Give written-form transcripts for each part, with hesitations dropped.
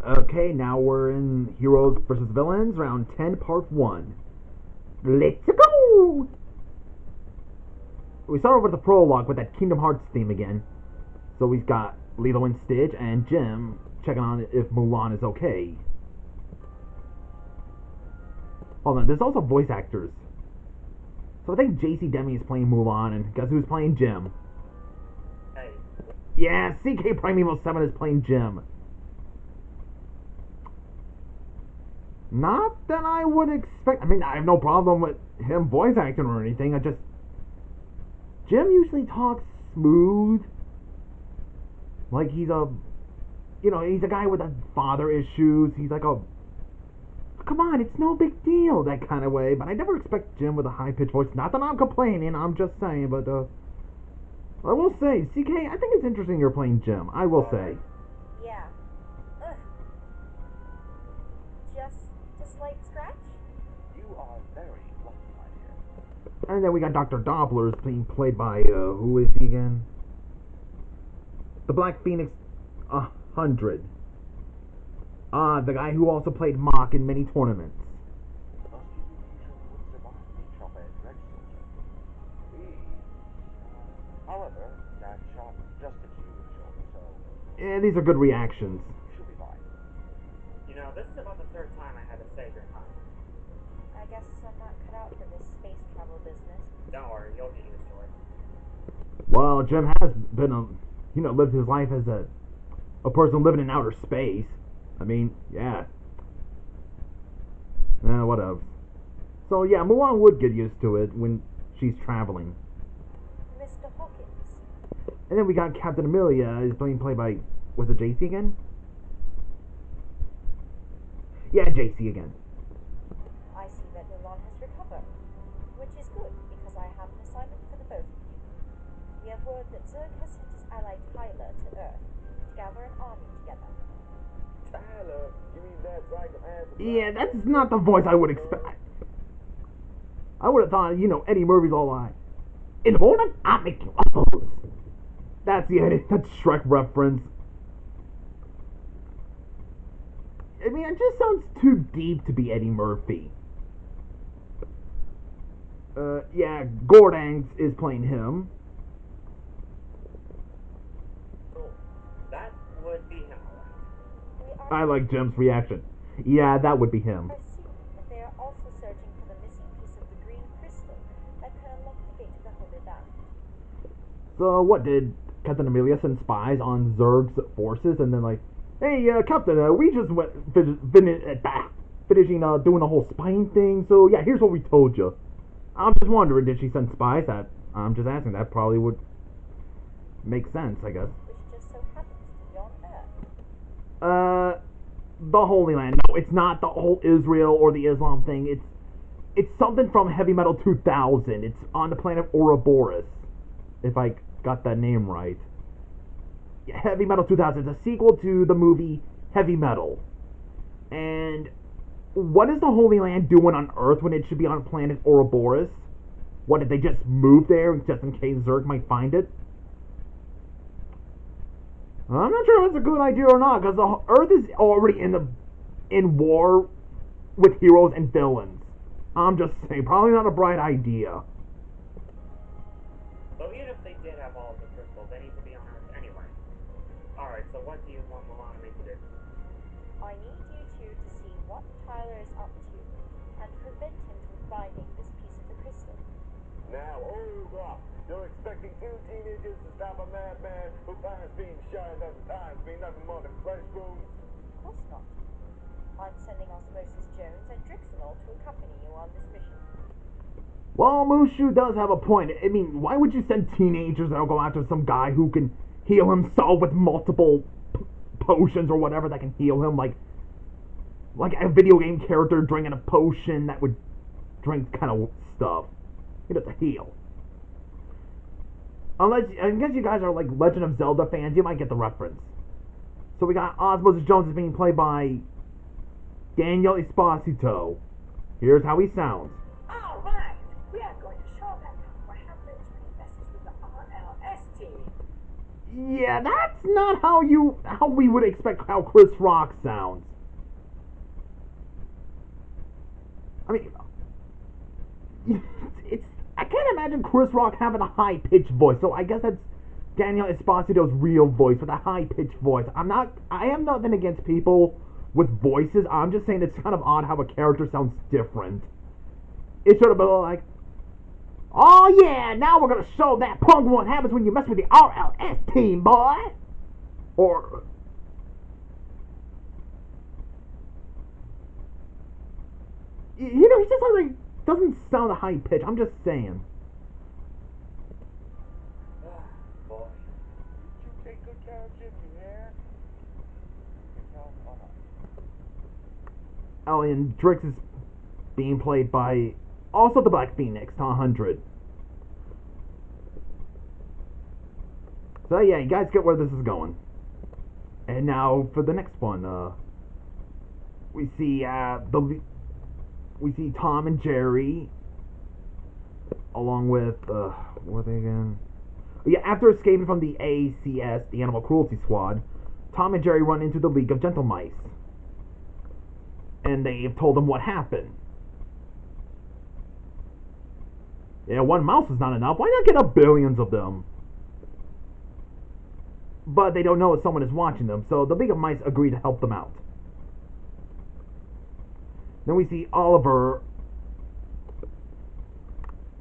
Okay, now we're in Heroes versus Villains, round 10, part 1. Let's go! We start with the prologue with that Kingdom Hearts theme again. So we've got Lilo and Stitch and Jim checking on if Mulan is okay. Hold on, there's also voice actors. So I think JC Demi is playing Mulan, and guess who's playing Jim? Hey. Yeah, CK Primeval 7 is playing Jim. Not that I would expect. I mean, I have no problem with him voice acting or anything. Jim usually talks smooth. Like he's he's a guy with a father issues. He's like come on, it's no big deal, that kind of way. But I never expect Jim with a high-pitched voice. Not that I'm complaining, I'm just saying. But I will say, CK, I think it's interesting you're playing Jim. I will say. Yeah. Ugh. Just a slight scratch? You are very lucky, my dear. And then we got Dr. Doppler's being played by, who is he again? The Black Phoenix 100. The guy who also played Mach in many tournaments. Most people usually wouldn't survive the chopper and direct soldier. However, that shot just hit you in the shoulder, so... Yeah, these are good reactions. She'll be fine. You know, this is about the third time I had to save your time. I guess I'm not cut out for this space travel business. Don't worry, you'll get used to it. Well, Jim has been lived his life as a person living in outer space. I mean, yeah. What else? So, yeah, Mulan would get used to it when she's traveling. Mr. Hawkins. And then we got Captain Amelia, is being played by, was it JC again? Yeah, JC again. I see that Mulan has recovered, which is good, because I have an assignment for the both of you. We have word that Zerg has sent his ally Tyler to Earth to gather an army together. Tyler, you mean that psychopath? Yeah, that's not the voice I would expect. I would have thought, Eddie Murphy's all like, in the morning, I make you waffles. That's Shrek reference. I mean, it just sounds too deep to be Eddie Murphy. Yeah, Gordangs is playing him. That would be him, alright. I like Jim's reaction. Yeah, that would be him. Assume that they are also searching for the missing piece of the green crystal that can unlock the gate to the Holy Land. So, what, did Captain Amelia send spies on Zerg's forces and then like, hey, Captain, we just finishing doing the whole spying thing, so yeah, here's what we told you. I'm just wondering, did she send spies? I'm just asking, that probably would make sense, I guess. Which just so happens to be on Earth. The Holy Land. No, it's not the whole Israel or the Islam thing. It's something from Heavy Metal 2000. It's on the planet Ouroboros, if I got that name right. Yeah, Heavy Metal 2000 is a sequel to the movie Heavy Metal. And what is the Holy Land doing on Earth when it should be on planet Ouroboros? What, did they just move there just in case Zerg might find it? I'm not sure if that's a good idea or not, because the Earth is already in war with heroes and villains. I'm just saying, probably not a bright idea. So even if they did have all of the crystals, they need to be on Earth anyway. Alright, so what do you want Mulan to make it do? I need you two to see what Tyler is up to and prevent him from finding this piece of the crystal. Now, hold up. You're expecting two teenagers to stop a madman who finds being shined other times being nothing more than flesh wounds? Of course not. I'm sending Osmosis Jones and Drixenol to accompany you on this mission. Well, Mushu does have a point. I mean, why would you send teenagers that'll go after some guy who can heal himself with multiple potions or whatever that can heal him? Like a video game character drinking a potion that would drink kind of stuff. He doesn't heal. Unless, I guess you guys are like Legend of Zelda fans, you might get the reference. So we got Osmosis Jones is being played by Daniel Esposito. Here's how he sounds. Alright, we are going to show them what happens when he messes with the RLS team. Yeah, that's not how we would expect how Chris Rock sounds. I mean, it's I can't imagine Chris Rock having a high pitched voice. So I guess that's Daniel Esposito's real voice with a high pitched voice. I am nothing against people with voices. I'm just saying it's kind of odd how a character sounds different. It should have been like, oh yeah, now we're gonna show that punk what happens when you mess with the RLS team, boy. Or you know, he just like doesn't sound a high pitch. I'm just saying. Boy, did you take good care of Jimmy here? You can tell or not. Oh, and Drix is being played by also the Black Phoenix, 100. So yeah, you guys get where this is going. And now for the next one, we see Tom and Jerry, along with what are they again? Yeah, after escaping from the ACS, the Animal Cruelty Squad, Tom and Jerry run into the League of Gentle Mice, and they've told them what happened. Yeah, one mouse is not enough. Why not get up billions of them? But they don't know if someone is watching them, so the League of Mice agree to help them out. Then we see Oliver,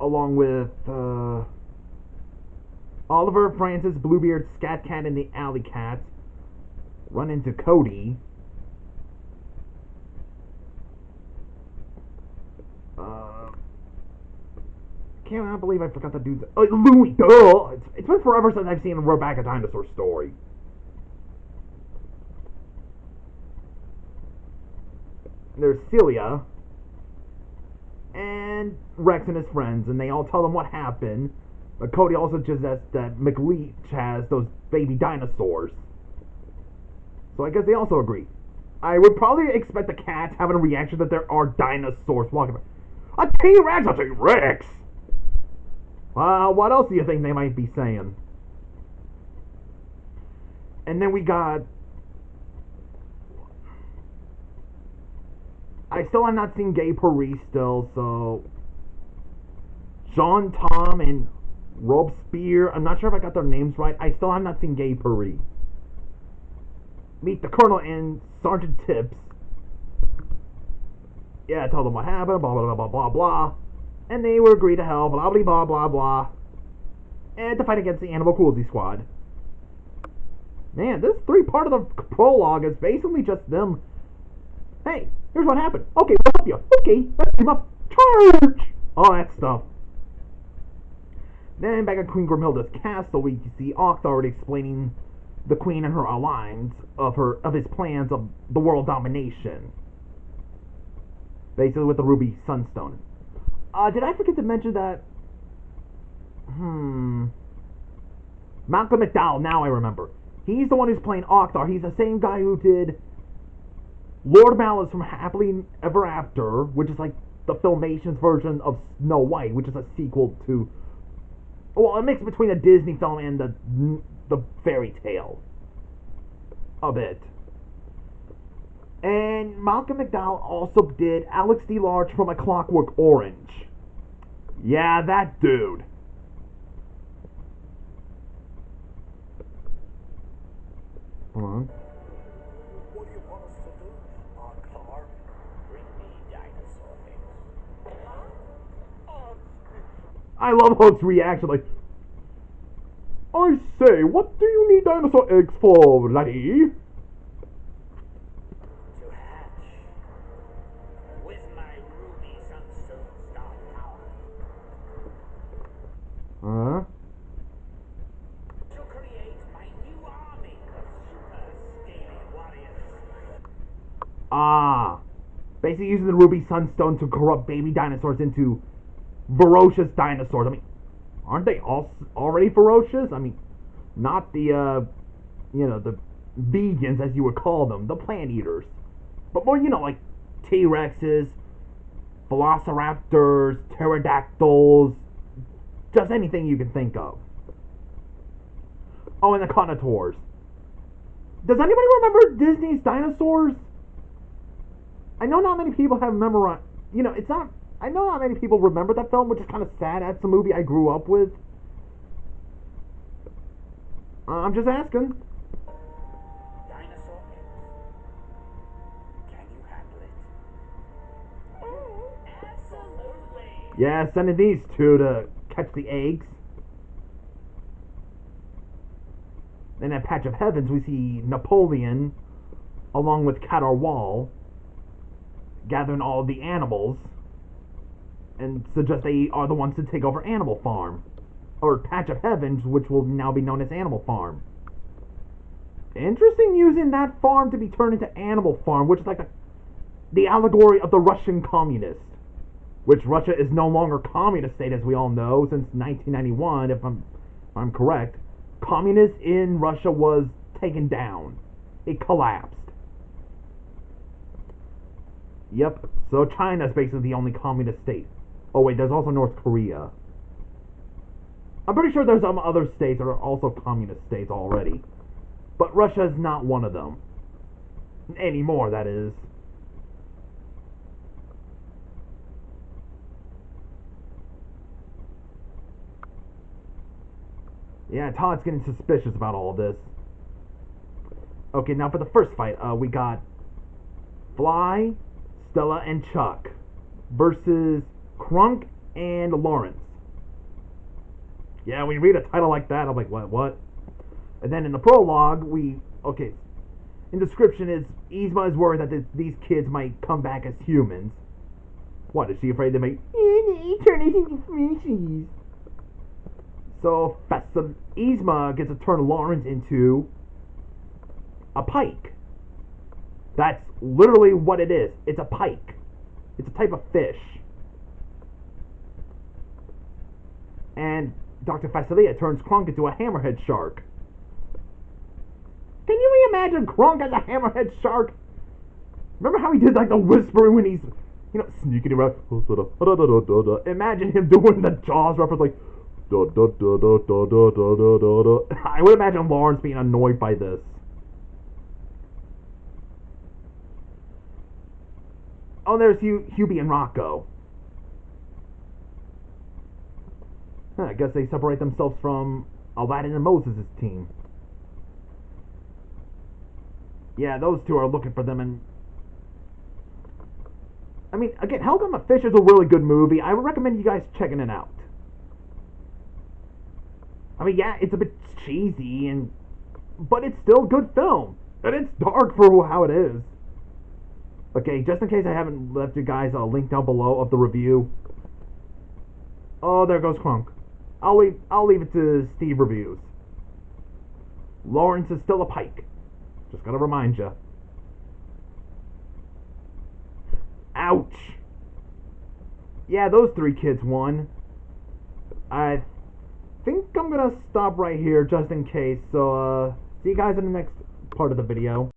along with Oliver, Francis, Bluebeard, Scat Cat, and the Alley Cats, run into Cody. Can't believe I forgot that dude's... Louie, duh! It's been forever since I've seen him roll back a dinosaur story. There's Celia and Rex and his friends, and they all tell them what happened. But Cody also suggests that McLeach has those baby dinosaurs. So I guess they also agree. I would probably expect the cats having a reaction that there are dinosaurs walking by. A T-Rex! A T-Rex! What else do you think they might be saying? And then we got... I still have not seen Gay Paris still, so... Jean, Tom, and Robespierre. I'm not sure if I got their names right. I still have not seen Gay Paris. Meet the Colonel and Sergeant Tips. Yeah, tell them what happened, blah, blah, blah, blah, blah, blah. And they will agree to help, blah, blah, blah, blah, blah. And to fight against the Animal Cruelty Squad. Man, this part of the prologue is basically just them. Hey, here's what happened. Okay, we'll help you. Okay, let's team up. Charge! All that stuff. Then back at Queen Grimhilda's castle, we see Oct already explaining the Queen and her alliance of his plans of the world domination. Basically with the Ruby Sunstone. Did I forget to mention that? Malcolm McDowell, now I remember. He's the one who's playing Oktar. He's the same guy who did Lord Malice from Happily Ever After, which is like the Filmation's version of Snow White, which is a sequel to... Well, a mix between a Disney film and the fairy tale of it. And Malcolm McDowell also did Alex DeLarge from A Clockwork Orange. Yeah, that dude. Hold on. What do you want us to do? Car? Bring me dinosaur eggs. I love Hook's reaction, like, I say, what do you need dinosaur eggs for, laddie? To hatch. With my ruby sunstone star power. To create my new army of super scaly warriors. Basically using the Ruby Sunstone to corrupt baby dinosaurs into ferocious dinosaurs. I mean, aren't they all already ferocious? I mean, not the, the vegans, as you would call them, the plant eaters. But more, like T-Rexes, Velociraptors, Pterodactyls, just anything you can think of. Oh, and the Connoisseurs. Does anybody remember Disney's Dinosaurs? I know not many people have memorized. You know, it's not. I know not many people remember that film, which is kind of sad. That's a movie I grew up with. I'm just asking. Dinosaur eggs. Can you handle it? Absolutely. Yeah, sending these two to catch the eggs. In that patch of heavens, we see Napoleon, along with Caterwall, gathering all the animals, and suggest they are the ones to take over Animal Farm, or Patch of Heavens, which will now be known as Animal Farm. Interesting using that farm to be turned into Animal Farm, which is like the allegory of the Russian communist, which Russia is no longer a communist state, as we all know, since 1991, if I'm correct. Communism in Russia was taken down. It collapsed. Yep, so China's basically the only communist state. Oh wait, there's also North Korea. I'm pretty sure there's some other states that are also communist states already. But Russia's not one of them. Anymore, that is. Yeah, Todd's getting suspicious about all of this. Okay, now for the first fight, we got Fly, Stella, and Chuck versus Krunk and Lawrence. Yeah, when you read a title like that, I'm like, what? And then in the prologue, in description is, Yzma is worried that these kids might come back as humans. What, is she afraid they might turn into species? So Yzma gets to turn Lawrence into a pike. That's literally what it is. It's a pike. It's a type of fish. And Dr. Facilia turns Krunk into a hammerhead shark. Can you imagine Krunk as a hammerhead shark? Remember how he did like the whispering when he's, sneaking around? Imagine him doing the Jaws reference like, I would imagine Lawrence being annoyed by this. Oh, there's Hubie and Rocco. I guess they separate themselves from Aladdin and Moses' team. Yeah, those two are looking for them, and I mean, again, Helga the Fish is a really good movie. I would recommend you guys checking it out. I mean, yeah, it's a bit cheesy, but it's still a good film, and it's dark for how it is. Okay, just in case I haven't left you guys a link down below of the review. Oh, there goes Krunk. I'll leave it to Steve Reviews. Lawrence is still a pike. Just gotta remind you. Ouch. Yeah, those three kids won. I think I'm gonna stop right here just in case. So, see you guys in the next part of the video.